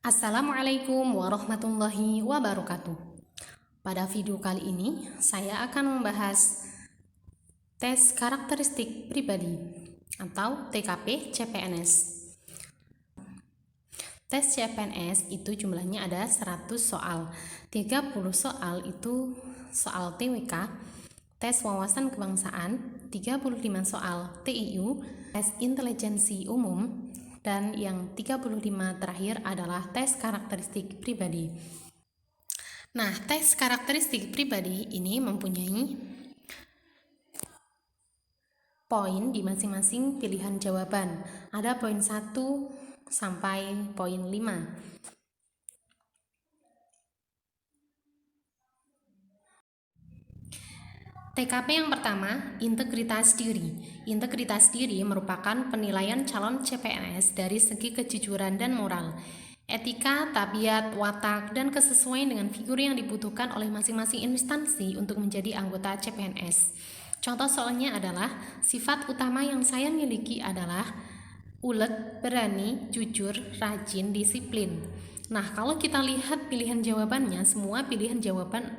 Assalamualaikum warahmatullahi wabarakatuh. Pada video kali ini, saya akan membahas tes karakteristik pribadi atau TKP CPNS. Tes CPNS itu jumlahnya ada 100 soal. 30 soal itu soal TWK, tes wawasan kebangsaan, 35 soal TIU, tes intelijensi umum, dan yang 35 terakhir adalah tes karakteristik pribadi. Nah, tes karakteristik pribadi ini mempunyai poin di masing-masing pilihan jawaban. Ada poin 1 sampai poin 5. TKP yang pertama, integritas diri. Integritas diri merupakan penilaian calon CPNS dari segi kejujuran dan moral, etika, tabiat, watak, dan kesesuaian dengan figur yang dibutuhkan oleh masing-masing instansi untuk menjadi anggota CPNS. Contoh soalnya adalah, sifat utama yang saya miliki adalah ulet, berani, jujur, rajin, disiplin. Nah, kalau kita lihat pilihan jawabannya, semua pilihan jawaban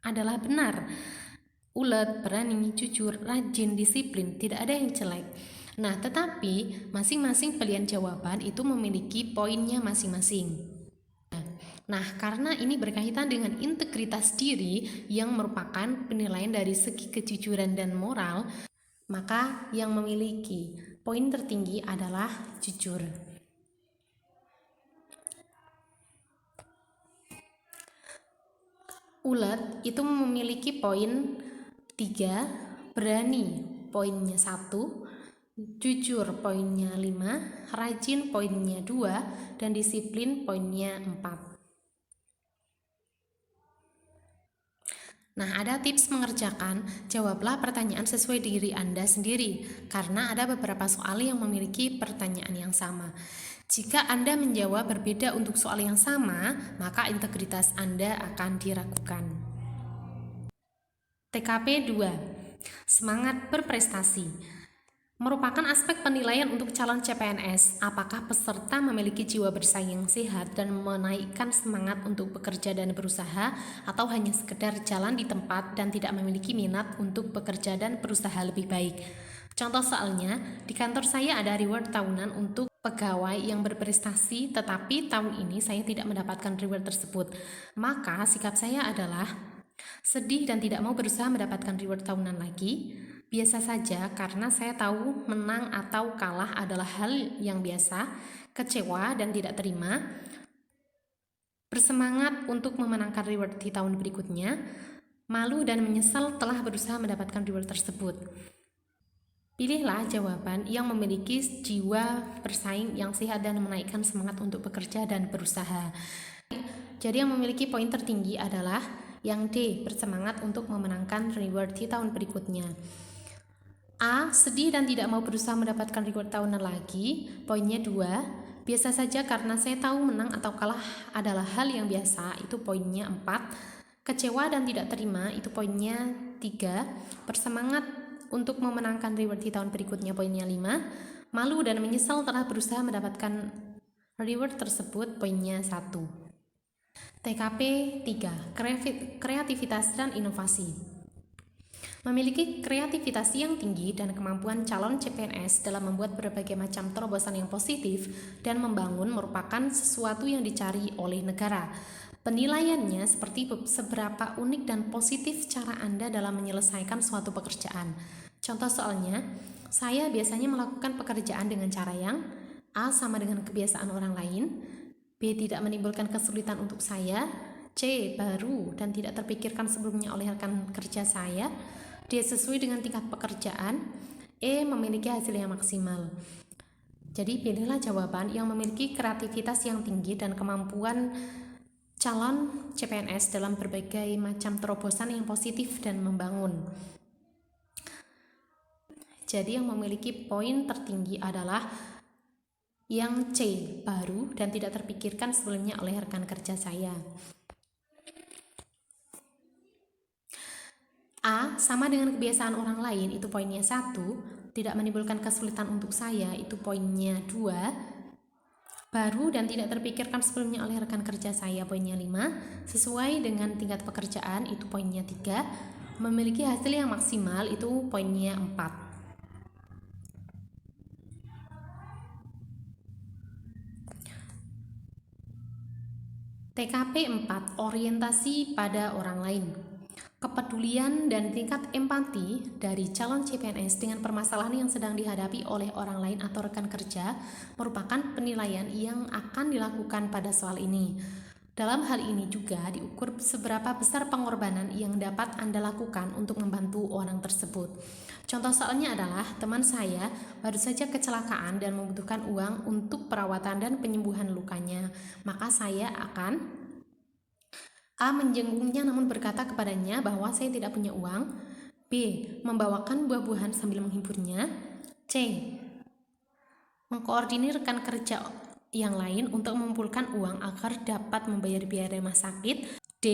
adalah benar. Ulet, berani, jujur, rajin, disiplin, tidak ada yang jelek. Nah, tetapi masing-masing pilihan jawaban itu memiliki poinnya masing-masing. Nah, karena ini berkaitan dengan integritas diri yang merupakan penilaian dari segi kejujuran dan moral, maka yang memiliki poin tertinggi adalah jujur. Ulet itu memiliki poin 3, berani poinnya 1, jujur poinnya 5, rajin poinnya 2, dan disiplin poinnya 4. Nah, ada tips mengerjakan, jawablah pertanyaan sesuai diri Anda sendiri, karena ada beberapa soal yang memiliki pertanyaan yang sama. Jika Anda menjawab berbeda untuk soal yang sama, maka integritas Anda akan diragukan. TKP 2, semangat berprestasi. Merupakan aspek penilaian untuk calon CPNS, apakah peserta memiliki jiwa bersaing yang sehat dan menaikkan semangat untuk bekerja dan berusaha, atau hanya sekedar jalan di tempat dan tidak memiliki minat untuk bekerja dan berusaha lebih baik. Contoh soalnya, di kantor saya ada reward tahunan untuk pegawai yang berprestasi, tetapi tahun ini saya tidak mendapatkan reward tersebut. Maka sikap saya adalah sedih dan tidak mau berusaha mendapatkan reward tahunan lagi. Biasa saja karena saya tahu menang atau kalah adalah hal yang biasa. Kecewa dan tidak terima. Bersemangat untuk memenangkan reward di tahun berikutnya. Malu dan menyesal telah berusaha mendapatkan reward tersebut. Pilihlah jawaban yang memiliki jiwa bersaing yang sehat dan menaikkan semangat untuk bekerja dan berusaha. Jadi yang memiliki poin tertinggi adalah yang D, bersemangat untuk memenangkan reward di tahun berikutnya. A, sedih dan tidak mau berusaha mendapatkan reward tahunan lagi, poinnya 2. Biasa saja karena saya tahu menang atau kalah adalah hal yang biasa, itu poinnya 4. Kecewa dan tidak terima, itu poinnya 3. Bersemangat untuk memenangkan reward di tahun berikutnya, poinnya 5. Malu dan menyesal telah berusaha mendapatkan reward tersebut, poinnya 1. TKP 3, kreativitas dan inovasi. Memiliki kreativitas yang tinggi dan kemampuan calon CPNS dalam membuat berbagai macam terobosan yang positif dan membangun merupakan sesuatu yang dicari oleh negara. Penilaiannya seperti seberapa unik dan positif cara Anda dalam menyelesaikan suatu pekerjaan. Contoh soalnya, saya biasanya melakukan pekerjaan dengan cara yang A, sama dengan kebiasaan orang lain, B, tidak menimbulkan kesulitan untuk saya, C, baru dan tidak terpikirkan sebelumnya oleh rekan kerja saya, D, sesuai dengan tingkat pekerjaan, E, memiliki hasil yang maksimal. Jadi pilihlah jawaban yang memiliki kreativitas yang tinggi dan kemampuan calon CPNS dalam berbagai macam terobosan yang positif dan membangun. Jadi yang memiliki poin tertinggi adalah yang C, baru dan tidak terpikirkan sebelumnya oleh rekan kerja saya. A, sama dengan kebiasaan orang lain, itu poinnya 1. Tidak menimbulkan kesulitan untuk saya, itu poinnya 2. baru dan tidak terpikirkan sebelumnya oleh rekan kerja saya, poinnya 5. Sesuai dengan tingkat pekerjaan, itu poinnya 3. Memiliki hasil yang maksimal, itu poinnya 4. TKP 4, orientasi pada orang lain. Kepedulian dan tingkat empati dari calon CPNS dengan permasalahan yang sedang dihadapi oleh orang lain atau rekan kerja merupakan penilaian yang akan dilakukan pada soal ini. Dalam hal ini juga diukur seberapa besar pengorbanan yang dapat Anda lakukan untuk membantu orang tersebut. Contoh soalnya adalah teman saya baru saja kecelakaan dan membutuhkan uang untuk perawatan dan penyembuhan lukanya. Maka saya akan A. menjenggungnya namun berkata kepadanya bahwa saya tidak punya uang. B. membawakan buah-buahan sambil menghiburnya. C. mengkoordinir rekan kerja yang lain untuk mengumpulkan uang agar dapat membayar biaya rumah sakit. D.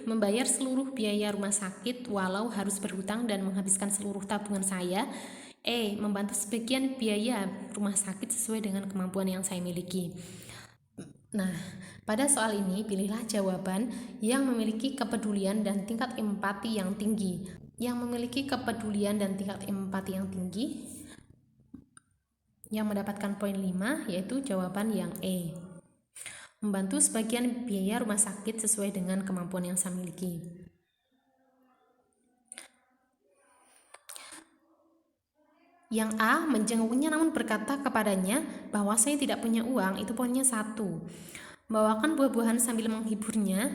membayar seluruh biaya rumah sakit walau harus berhutang dan menghabiskan seluruh tabungan saya. E. membantu sebagian biaya rumah sakit sesuai dengan kemampuan yang saya miliki. Nah, pada soal ini pilihlah jawaban yang memiliki kepedulian dan tingkat empati yang tinggi. Yang memiliki kepedulian dan tingkat empati yang tinggi yang mendapatkan poin 5 yaitu jawaban yang E. Membantu sebagian biaya rumah sakit sesuai dengan kemampuan yang saya miliki. Yang A, menjenguknya namun berkata kepadanya bahwa saya tidak punya uang, itu poinnya 1. Membawakan buah-buahan sambil menghiburnya,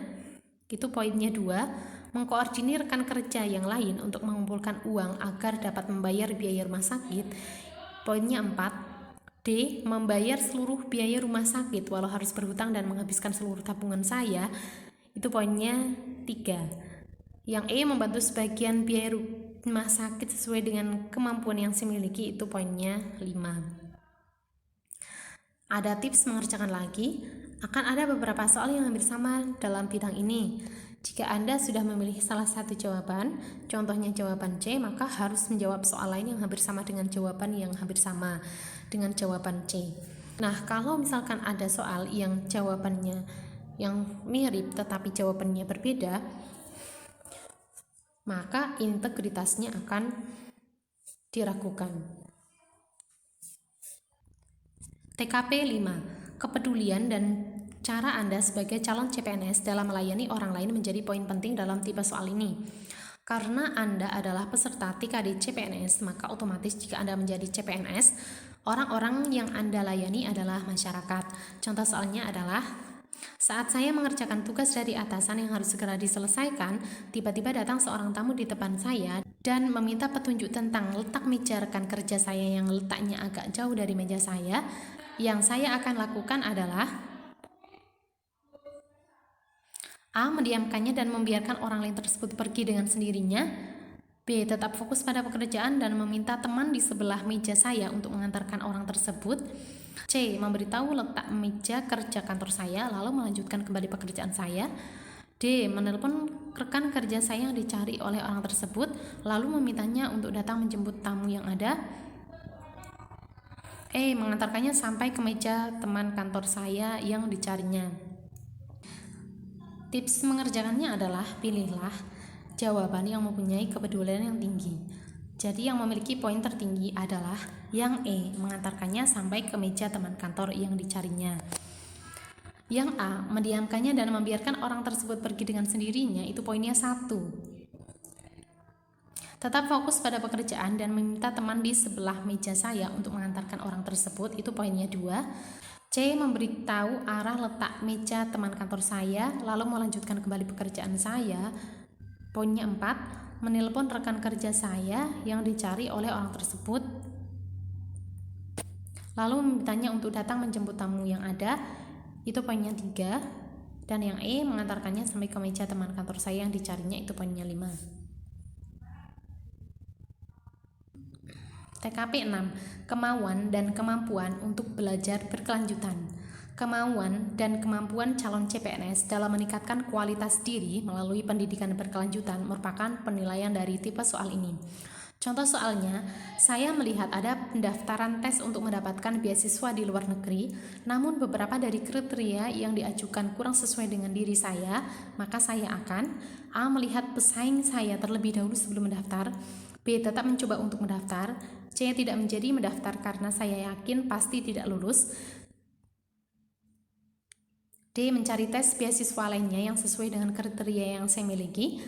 itu poinnya 2. Mengkoordinir rekan kerja yang lain untuk mengumpulkan uang agar dapat membayar biaya rumah sakit, poinnya 4. D. membayar seluruh biaya rumah sakit walau harus berhutang dan menghabiskan seluruh tabungan saya, itu poinnya 3. Yang E. membantu sebagian biaya rumah sakit sesuai dengan kemampuan yang saya miliki, itu poinnya 5. Ada tips mengerjakan lagi. Akan ada beberapa soal yang hampir sama dalam bidang ini. Jika Anda sudah memilih salah satu jawaban, contohnya jawaban C, maka harus menjawab soal lain yang hampir sama dengan jawaban yang hampir sama dengan jawaban C. Nah, kalau misalkan ada soal yang jawabannya yang mirip tetapi jawabannya berbeda, maka integritasnya akan diragukan. TKP 5. Kepedulian dan cara Anda sebagai calon CPNS dalam melayani orang lain menjadi poin penting dalam tipe soal ini. Karena Anda adalah peserta TKD CPNS, maka otomatis jika Anda menjadi CPNS, orang-orang yang Anda layani adalah masyarakat. Contoh soalnya adalah, saat saya mengerjakan tugas dari atasan yang harus segera diselesaikan, tiba-tiba datang seorang tamu di depan saya dan meminta petunjuk tentang letak meja rekan kerja saya yang letaknya agak jauh dari meja saya. Yang saya akan lakukan adalah A. mendiamkannya dan membiarkan orang lain tersebut pergi dengan sendirinya. B. tetap fokus pada pekerjaan dan meminta teman di sebelah meja saya untuk mengantarkan orang tersebut. C. memberitahu letak meja kerja kantor saya lalu melanjutkan kembali pekerjaan saya. D. menelpon rekan kerja saya yang dicari oleh orang tersebut lalu memintanya untuk datang menjemput tamu yang ada. E. mengantarkannya sampai ke meja teman kantor saya yang dicarinya. Tips mengerjakannya adalah pilihlah jawaban yang mempunyai kepedulian yang tinggi. Jadi yang memiliki poin tertinggi adalah yang E, mengantarkannya sampai ke meja teman kantor yang dicarinya. Yang A, mendiamkannya dan membiarkan orang tersebut pergi dengan sendirinya, itu poinnya 1. Tetap fokus pada pekerjaan dan meminta teman di sebelah meja saya untuk mengantarkan orang tersebut, itu poinnya 2. C. memberitahu arah letak meja teman kantor saya lalu melanjutkan kembali pekerjaan saya, poinnya 4. menelpon rekan kerja saya yang dicari oleh orang tersebut lalu memintanya untuk datang menjemput tamu yang ada, itu poinnya 3. Dan yang E, mengantarkannya sampai ke meja teman kantor saya yang dicarinya, itu poinnya 5. TKP 6. Kemauan dan kemampuan untuk belajar berkelanjutan. Kemauan dan kemampuan calon CPNS dalam meningkatkan kualitas diri melalui pendidikan berkelanjutan merupakan penilaian dari tipe soal ini. Contoh soalnya, saya melihat ada pendaftaran tes untuk mendapatkan beasiswa di luar negeri, namun beberapa dari kriteria yang diajukan kurang sesuai dengan diri saya, maka saya akan A. Melihat pesaing saya terlebih dahulu sebelum mendaftar, B. Tetap mencoba untuk mendaftar, C. Tidak menjadi mendaftar karena saya yakin pasti tidak lulus, D. Mencari tes beasiswa lainnya yang sesuai dengan kriteria yang saya miliki,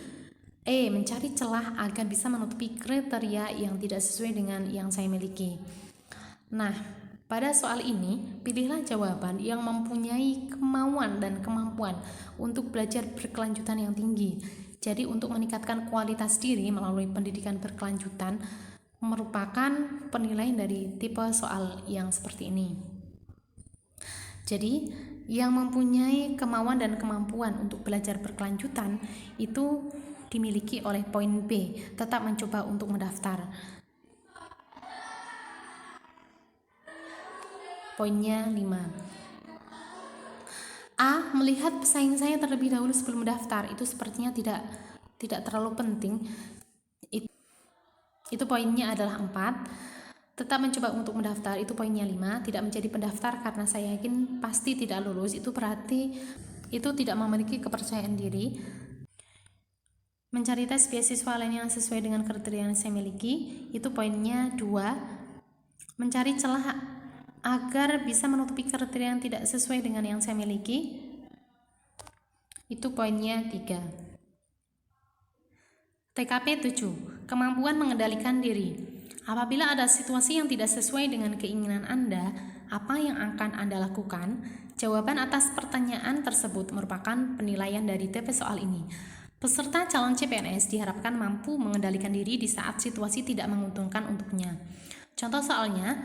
E. Mencari celah agar bisa menutupi kriteria yang tidak sesuai dengan yang saya miliki. Nah, pada soal ini, pilihlah jawaban yang mempunyai kemauan dan kemampuan untuk belajar berkelanjutan yang tinggi. Jadi, untuk meningkatkan kualitas diri melalui pendidikan berkelanjutan merupakan penilaian dari tipe soal yang seperti ini. Jadi, yang mempunyai kemauan dan kemampuan untuk belajar berkelanjutan itu dimiliki oleh poin B, tetap mencoba untuk mendaftar. Poinnya 5. A. Melihat pesaing saya terlebih dahulu sebelum mendaftar, itu sepertinya tidak terlalu penting. Itu poinnya adalah 4. Tetap mencoba untuk mendaftar, itu poinnya 5. Tidak menjadi pendaftar karena saya yakin pasti tidak lulus, itu berarti itu tidak memiliki kepercayaan diri. Mencari tes beasiswa lain yang sesuai dengan kriteria yang saya miliki, itu poinnya 2. Mencari celah agar bisa menutupi kriteria yang tidak sesuai dengan yang saya miliki, itu poinnya 3. TKP 7. Kemampuan mengendalikan diri. Apabila ada situasi yang tidak sesuai dengan keinginan Anda, apa yang akan Anda lakukan? Jawaban atas pertanyaan tersebut merupakan penilaian dari TP soal ini. Peserta calon CPNS diharapkan mampu mengendalikan diri di saat situasi tidak menguntungkan untuknya. Contoh soalnya,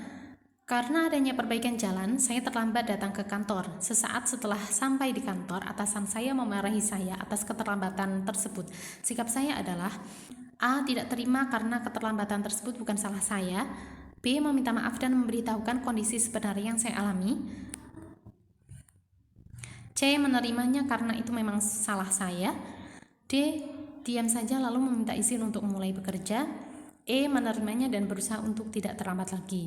karena adanya perbaikan jalan, saya terlambat datang ke kantor. Sesaat setelah sampai di kantor, atasan saya memarahi saya atas keterlambatan tersebut. Sikap saya adalah A. Tidak terima karena keterlambatan tersebut bukan salah saya, B. Meminta maaf dan memberitahukan kondisi sebenarnya yang saya alami, C. Menerimanya karena itu memang salah saya, D. Diam saja lalu meminta izin untuk mulai bekerja, E. Menerimanya dan berusaha untuk tidak terlambat lagi.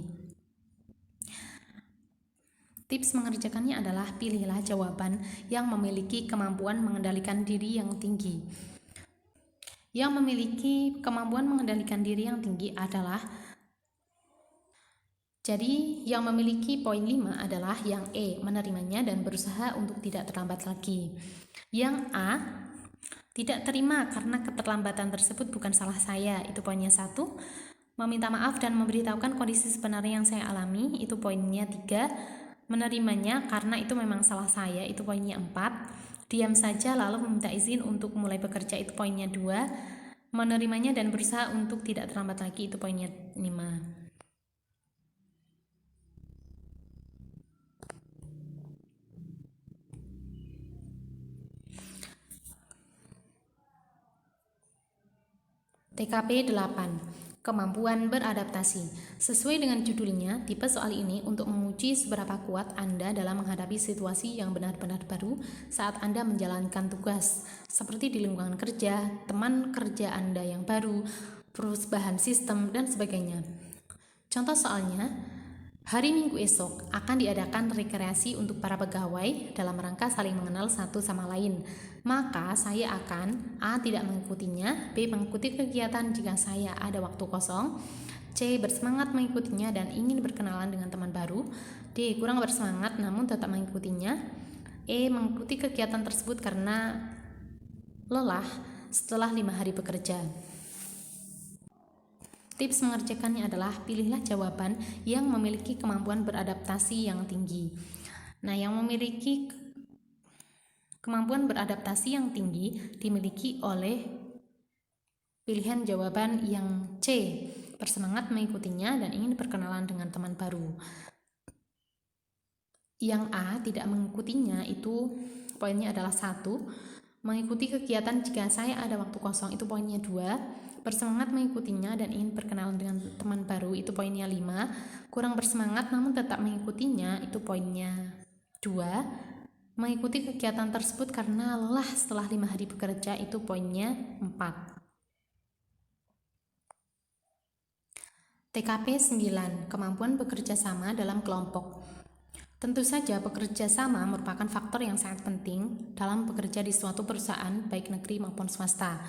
Tips mengerjakannya adalah pilihlah jawaban yang memiliki kemampuan mengendalikan diri yang tinggi. Yang memiliki kemampuan mengendalikan diri yang tinggi adalah, jadi yang memiliki poin 5 adalah yang E, menerimanya dan berusaha untuk tidak terlambat lagi. Yang A, tidak terima karena keterlambatan tersebut bukan salah saya, itu poinnya 1. Meminta maaf dan memberitahukan kondisi sebenarnya yang saya alami, itu poinnya 3. Menerimanya karena itu memang salah saya, itu poinnya 4. Diam saja lalu meminta izin untuk mulai bekerja, itu poinnya 2. Menerimanya dan berusaha untuk tidak terlambat lagi, itu poinnya 5. TKP 8. Kemampuan beradaptasi. Sesuai dengan judulnya, tipe soal ini untuk menguji seberapa kuat Anda dalam menghadapi situasi yang benar-benar baru saat Anda menjalankan tugas, seperti di lingkungan kerja, teman kerja Anda yang baru, perubahan sistem, dan sebagainya. Contoh soalnya, hari Minggu esok akan diadakan rekreasi untuk para pegawai dalam rangka saling mengenal satu sama lain. Maka saya akan A. Tidak mengikutinya, B. Mengikuti kegiatan jika saya ada waktu kosong, C. Bersemangat mengikutinya dan ingin berkenalan dengan teman baru, D. Kurang bersemangat namun tetap mengikutinya, E. Mengikuti kegiatan tersebut karena lelah setelah 5 hari bekerja. Tips mengerjakannya adalah pilihlah jawaban yang memiliki kemampuan beradaptasi yang tinggi. Nah, yang memiliki kemampuan beradaptasi yang tinggi dimiliki oleh pilihan jawaban yang C, bersemangat mengikutinya dan ingin berkenalan dengan teman baru. Yang A, tidak mengikutinya, itu poinnya adalah 1. Mengikuti kegiatan jika saya ada waktu kosong, itu poinnya 2. Bersemangat mengikutinya dan ingin berkenalan dengan teman baru, itu poinnya 5. Kurang bersemangat namun tetap mengikutinya, itu poinnya 2. Mengikuti kegiatan tersebut karena lelah setelah 5 hari bekerja, itu poinnya 4. TKP 9. Kemampuan bekerja sama dalam kelompok. Tentu saja bekerja sama merupakan faktor yang sangat penting dalam bekerja di suatu perusahaan baik negeri maupun swasta.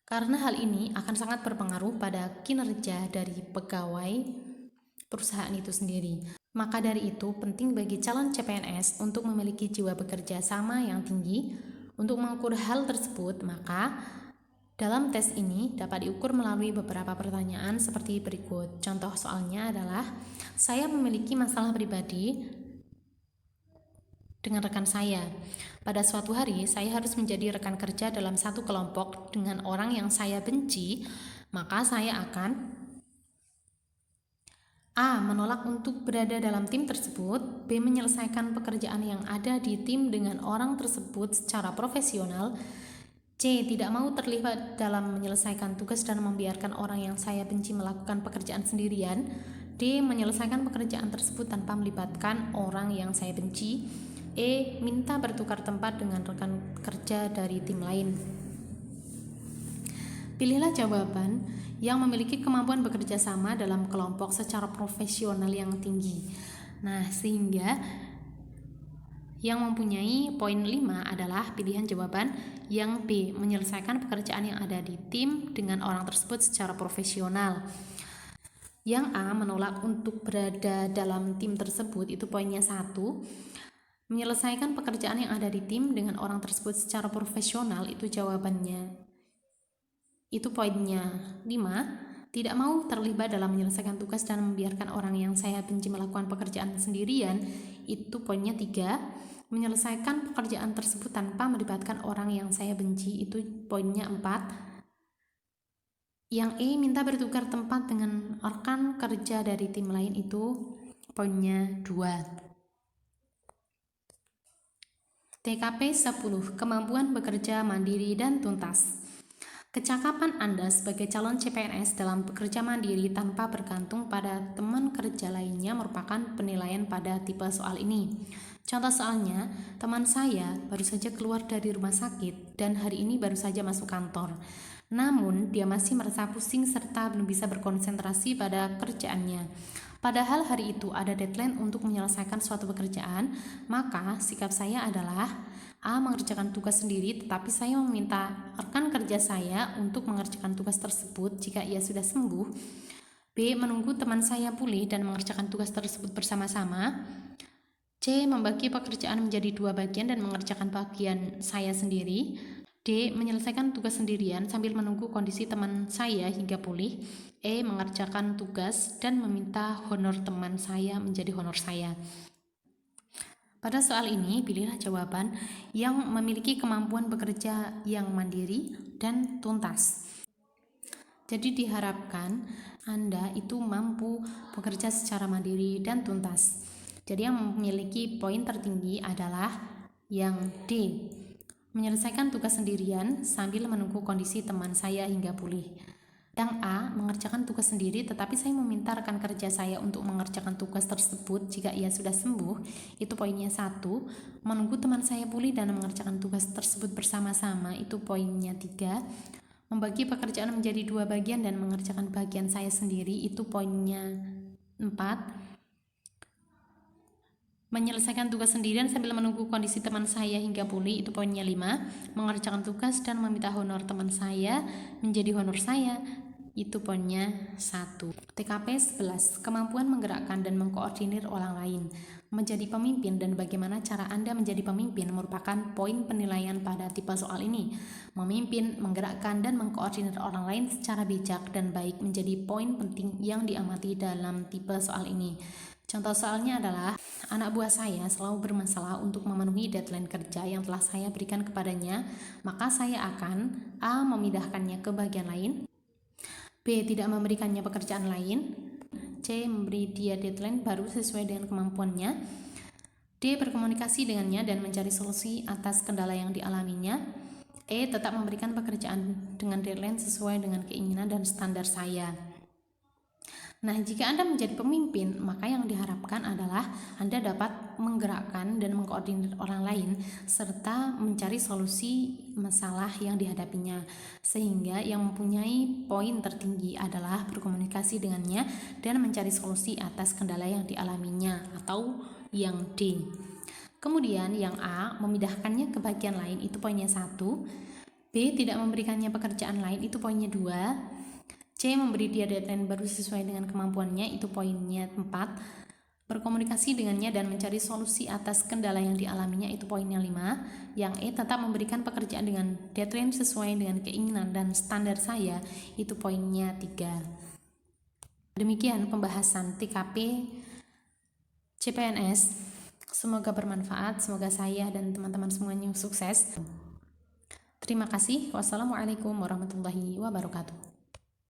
Karena hal ini akan sangat berpengaruh pada kinerja dari pegawai perusahaan itu sendiri. Maka dari itu penting bagi calon CPNS untuk memiliki jiwa bekerja sama yang tinggi. Untuk mengukur hal tersebut, maka dalam tes ini dapat diukur melalui beberapa pertanyaan seperti berikut. Contoh soalnya adalah, saya memiliki masalah pribadi dengan rekan saya. Pada suatu hari, saya harus menjadi rekan kerja dalam satu kelompok dengan orang yang saya benci, maka saya akan A. Menolak untuk berada dalam tim tersebut. B. Menyelesaikan pekerjaan yang ada di tim dengan orang tersebut secara profesional. C. Tidak mau terlibat dalam menyelesaikan tugas dan membiarkan orang yang saya benci melakukan pekerjaan sendirian. D. Menyelesaikan pekerjaan tersebut tanpa melibatkan orang yang saya benci. E. Minta bertukar tempat dengan rekan kerja dari tim lain. Pilihlah jawaban yang memiliki kemampuan bekerja sama dalam kelompok secara profesional yang tinggi. Nah, sehingga yang mempunyai poin 5 adalah pilihan jawaban yang B, menyelesaikan pekerjaan yang ada di tim dengan orang tersebut secara profesional. Yang A, menolak untuk berada dalam tim tersebut, itu poinnya 1. Menyelesaikan pekerjaan yang ada di tim dengan orang tersebut secara profesional, itu jawabannya. Itu poinnya 5. Tidak mau terlibat dalam menyelesaikan tugas dan membiarkan orang yang saya benci melakukan pekerjaan sendirian, itu poinnya 3. Menyelesaikan pekerjaan tersebut tanpa melibatkan orang yang saya benci, itu poinnya 4. Yang E, minta bertukar tempat dengan rekan kerja dari tim lain, itu poinnya 2. TKP 10. Kemampuan bekerja mandiri dan tuntas. Kecakapan Anda sebagai calon CPNS dalam bekerja mandiri tanpa bergantung pada teman kerja lainnya merupakan penilaian pada tipe soal ini. Contoh soalnya, teman saya baru saja keluar dari rumah sakit dan hari ini baru saja masuk kantor. Namun, dia masih merasa pusing serta belum bisa berkonsentrasi pada kerjaannya. Padahal hari itu ada deadline untuk menyelesaikan suatu pekerjaan, maka sikap saya adalah A. Mengerjakan tugas sendiri, tetapi saya meminta rekan kerja saya untuk mengerjakan tugas tersebut jika ia sudah sembuh. B. Menunggu teman saya pulih dan mengerjakan tugas tersebut bersama-sama. C. Membagi pekerjaan menjadi 2 bagian dan mengerjakan bagian saya sendiri. D. Menyelesaikan tugas sendirian sambil menunggu kondisi teman saya hingga pulih. E. Mengerjakan tugas dan meminta honor teman saya menjadi honor saya. Pada soal ini, pilihlah jawaban yang memiliki kemampuan bekerja yang mandiri dan tuntas. Jadi diharapkan Anda itu mampu bekerja secara mandiri dan tuntas. Jadi yang memiliki poin tertinggi adalah yang D, menyelesaikan tugas sendirian sambil menunggu kondisi teman saya hingga pulih. Yang A, mengerjakan tugas sendiri tetapi saya meminta rekan kerja saya untuk mengerjakan tugas tersebut jika ia sudah sembuh, itu poinnya 1. Menunggu teman saya pulih dan mengerjakan tugas tersebut bersama-sama, itu poinnya 3. Membagi pekerjaan menjadi 2 bagian dan mengerjakan bagian saya sendiri, itu poinnya 4. Menyelesaikan tugas sendirian sambil menunggu kondisi teman saya hingga pulih, itu poinnya 5. Mengerjakan tugas dan meminta honor teman saya menjadi honor saya, itu poinnya 1. TKP 11. Kemampuan menggerakkan dan mengkoordinir orang lain. Menjadi pemimpin dan bagaimana cara Anda menjadi pemimpin merupakan poin penilaian pada tipe soal ini. Memimpin, menggerakkan, dan mengkoordinir orang lain secara bijak dan baik menjadi poin penting yang diamati dalam tipe soal ini. Contoh soalnya adalah, anak buah saya selalu bermasalah untuk memenuhi deadline kerja yang telah saya berikan kepadanya, maka saya akan A. Memindahkannya ke bagian lain, B. Tidak memberikannya pekerjaan lain, C. Memberi dia deadline baru sesuai dengan kemampuannya, D. Berkomunikasi dengannya dan mencari solusi atas kendala yang dialaminya, E. Tetap memberikan pekerjaan dengan deadline sesuai dengan keinginan dan standar saya. Nah, jika Anda menjadi pemimpin, maka yang diharapkan adalah Anda dapat menggerakkan dan mengkoordinir orang lain serta mencari solusi masalah yang dihadapinya, sehingga yang mempunyai poin tertinggi adalah berkomunikasi dengannya dan mencari solusi atas kendala yang dialaminya, atau yang D. Kemudian yang A, memindahkannya ke bagian lain, itu poinnya 1. B, tidak memberikannya pekerjaan lain, itu poinnya 2. C, memberi dia deadline baru sesuai dengan kemampuannya, itu poinnya 4. Berkomunikasi dengannya dan mencari solusi atas kendala yang dialaminya, itu poinnya 5. Yang E, tetap memberikan pekerjaan dengan deadline sesuai dengan keinginan dan standar saya, itu poinnya 3. Demikian pembahasan TKP CPNS. Semoga bermanfaat, semoga saya dan teman-teman semuanya sukses. Terima kasih. Wassalamualaikum warahmatullahi wabarakatuh.